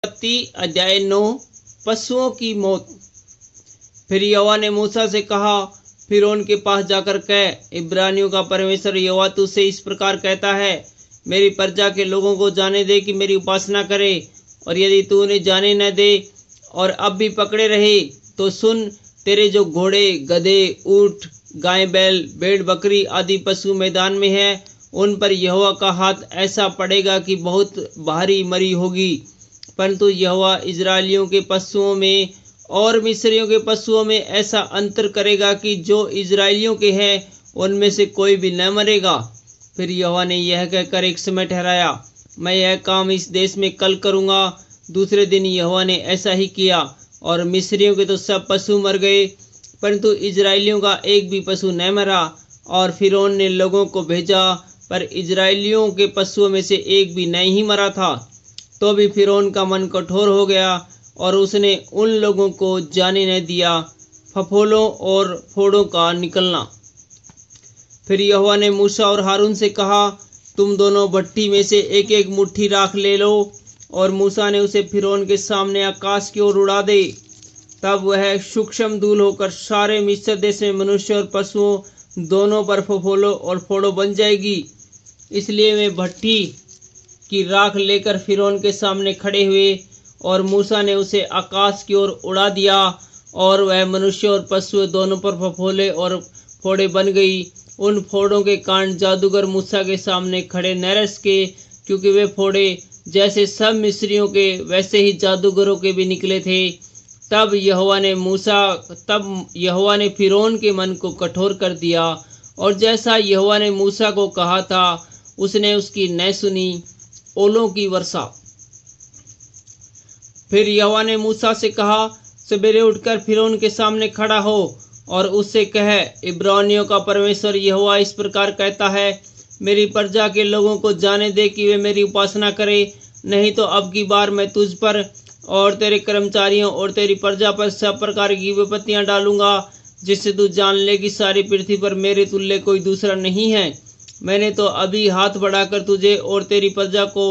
अध्याय 9 पशुओं की मौत। फिर यहोवा ने मूसा से कहा, फिरौन के पास जाकर कह, इब्रानियों का परमेश्वर यहोवा तुझसे इस प्रकार कहता है, मेरी प्रजा के लोगों को जाने दे कि मेरी उपासना करे, और यदि तू उन्हें जाने न दे और अब भी पकड़े रहे तो सुन, तेरे जो घोड़े, गधे, ऊंट, गाय, बैल, भेड़, बकरी आदि पशु मैदान में है, उन पर यहोवा का हाथ ऐसा पड़ेगा कि बहुत भारी मरी होगी। परंतु यहोवा इजरायलियों के पशुओं में और मिस्रियों के पशुओं में ऐसा अंतर करेगा कि जो इजरायलियों के हैं उनमें से कोई भी न मरेगा। फिर यहोवा ने यह कहकर एक समय ठहराया, मैं यह काम इस देश में कल करूँगा। दूसरे दिन यहोवा ने ऐसा ही किया, और मिस्रियों के तो सब पशु मर गए, परंतु इजरायलियों का एक भी पशु न मरा। और फिरौन ने लोगों को भेजा, पर इजरायलियों के पशुओं में से एक भी नहीं मरा था। तो भी फिरौन का मन कठोर हो गया और उसने उन लोगों को जाने न दिया। फफोलों और फोड़ों का निकलना। फिर यहोवा ने मूसा और हारून से कहा, तुम दोनों भट्ठी में से एक एक मुट्ठी राख ले लो, और मूसा ने उसे फिरौन के सामने आकाश की ओर उड़ा दे। तब वह सूक्ष्म धूल होकर सारे मिस्र देश में मनुष्य और पशुओं दोनों पर फफोलों और फोड़ों बन जाएगी। इसलिए वे भट्ठी की राख लेकर फिरौन के सामने खड़े हुए, और मूसा ने उसे आकाश की ओर उड़ा दिया, और वह मनुष्य और पशु दोनों पर फफोले और फोड़े बन गई। उन फोड़ों के कारण जादूगर मूसा के सामने खड़े न रह सके, क्योंकि वे फोड़े जैसे सब मिस्रियों के वैसे ही जादूगरों के भी निकले थे। तब यहोवा ने फिरौन के मन को कठोर कर दिया, और जैसा यहोवा ने मूसा को कहा था उसने उसकी न सुनी। ओलों की वर्षा। फिर यहोवा ने मूसा से कहा, सवेरे उठकर फिरौन के सामने खड़ा हो और उससे कह, इब्रानियों का परमेश्वर यहोवा इस प्रकार कहता है, मेरी प्रजा के लोगों को जाने दे कि वे मेरी उपासना करें, नहीं तो अब की बार मैं तुझ पर और तेरे कर्मचारियों और तेरी प्रजा पर सब प्रकार की विपत्तियां डालूंगा, जिससे तू जान ले कि सारी पृथ्वी पर मेरे तुल्य कोई दूसरा नहीं है। मैंने तो अभी हाथ बढ़ाकर तुझे और तेरी प्रजा को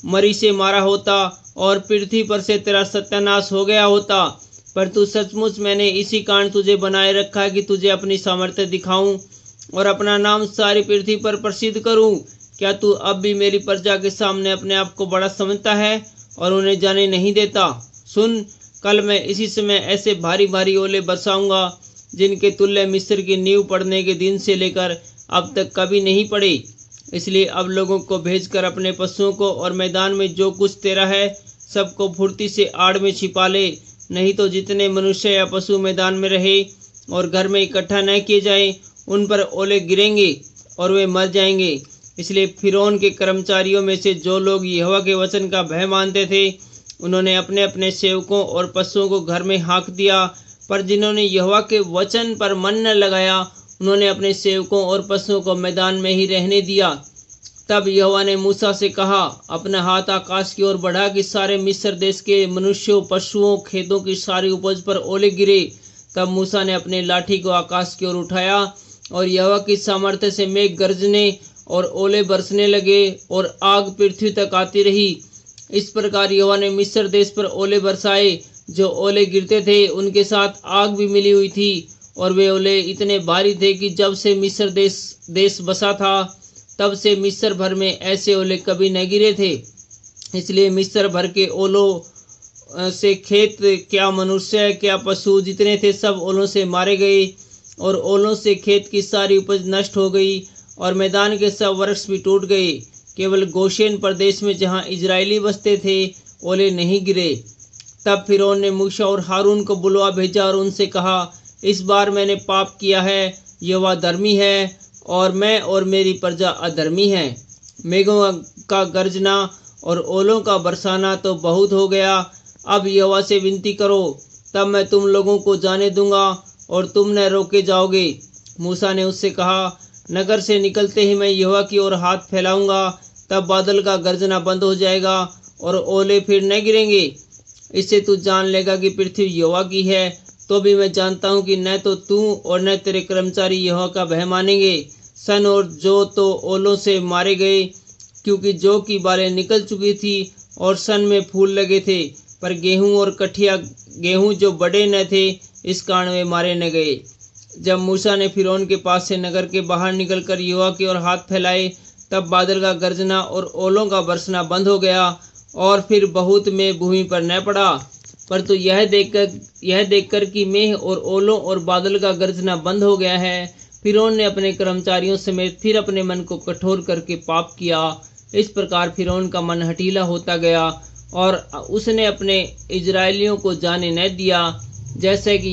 मरी से मारा होता, और पृथ्वी पर से तेरा सत्यानाश हो गया होता, पर तू सचमुच मैंने इसी कारण तुझे बनाए रखा है कि तुझे अपनी सामर्थ्य दिखाऊं और अपना नाम सारी पृथ्वी पर प्रसिद्ध करूं। क्या तू अब भी मेरी प्रजा के सामने अपने आप को बड़ा समझता है और उन्हें जाने नहीं देता? सुन, कल मैं इसी समय ऐसे भारी भारी ओले बरसाऊंगा जिनके तुल्य मिस्र की नींव पड़ने के दिन से लेकर अब तक कभी नहीं पड़े। इसलिए अब लोगों को भेजकर अपने पशुओं को और मैदान में जो कुछ तेरा है सबको फुर्ती से आड़ में छिपा ले, नहीं तो जितने मनुष्य या पशु मैदान में रहे और घर में इकट्ठा न किए जाएं, उन पर ओले गिरेंगे और वे मर जाएंगे। इसलिए फिरौन के कर्मचारियों में से जो लोग यहोवा के वचन का भय मानते थे, उन्होंने अपने अपने सेवकों और पशुओं को घर में हाँक दिया, पर जिन्होंने यहोवा के वचन पर मन न लगाया, उन्होंने अपने सेवकों और पशुओं को मैदान में ही रहने दिया। तब यहोवा ने मूसा से कहा, अपना हाथ आकाश की ओर बढ़ा कि सारे मिस्र देश के मनुष्यों, पशुओं, खेतों की सारी उपज पर ओले गिरे। तब मूसा ने अपने लाठी को आकाश की ओर उठाया, और यहोवा की सामर्थ्य से मेघ गरजने और ओले बरसने लगे, और आग पृथ्वी तक आती रही। इस प्रकार यहोवा ने मिस्र देश पर ओले बरसाए। जो ओले गिरते थे उनके साथ आग भी मिली हुई थी, और वे ओले इतने भारी थे कि जब से मिस्र देश बसा था तब से मिस्र भर में ऐसे ओले कभी न गिरे थे। इसलिए मिस्र भर के ओलों से खेत, क्या मनुष्य क्या पशु जितने थे सब ओलों से मारे गए, और ओलों से खेत की सारी उपज नष्ट हो गई, और मैदान के सब वृक्ष भी टूट गए। केवल गोशेन प्रदेश में जहाँ इजरायली बसते थे ओले नहीं गिरे। तब फिरौन ने मूसा और हारून को बुलवा भेजा और उनसे कहा, इस बार मैंने पाप किया है, यहोवा धर्मी है और मैं और मेरी प्रजा अधर्मी है। मेघों का गरजना और ओलों का बरसाना तो बहुत हो गया। अब यहोवा से विनती करो, तब मैं तुम लोगों को जाने दूंगा और तुम न रोके जाओगे। मूसा ने उससे कहा, नगर से निकलते ही मैं यहोवा की ओर हाथ फैलाऊंगा, तब बादल का गरजना बंद हो जाएगा और ओले फिर न गिरेंगे। इससे तू जान लेगा कि पृथ्वी यहोवा की है। तो भी मैं जानता हूँ कि न तो तू और न तेरे कर्मचारी यहोवा का भय मानेंगे। सन और जो तो ओलों से मारे गए, क्योंकि जो की बालें निकल चुकी थी और सन में फूल लगे थे, पर गेहूं और कठिया गेहूं जो बड़े न थे, इस कारण वे मारे न गए। जब मूसा ने फिरौन के पास से नगर के बाहर निकलकर यहोवा की ओर हाथ फैलाए, तब बादल का गर्जना और ओलों का बरसना बंद हो गया, और फिर बहुत में भूमि पर न पड़ा। पर तो यह देखकर कि मेंह और ओलों और बादल का गर्जना बंद हो गया है, फिरौन ने अपने कर्मचारियों समेत फिर अपने मन को कठोर करके पाप किया। इस प्रकार फिरौन का मन हठीला होता गया, और उसने अपने इजराइलियों को जाने न दिया, जैसे कि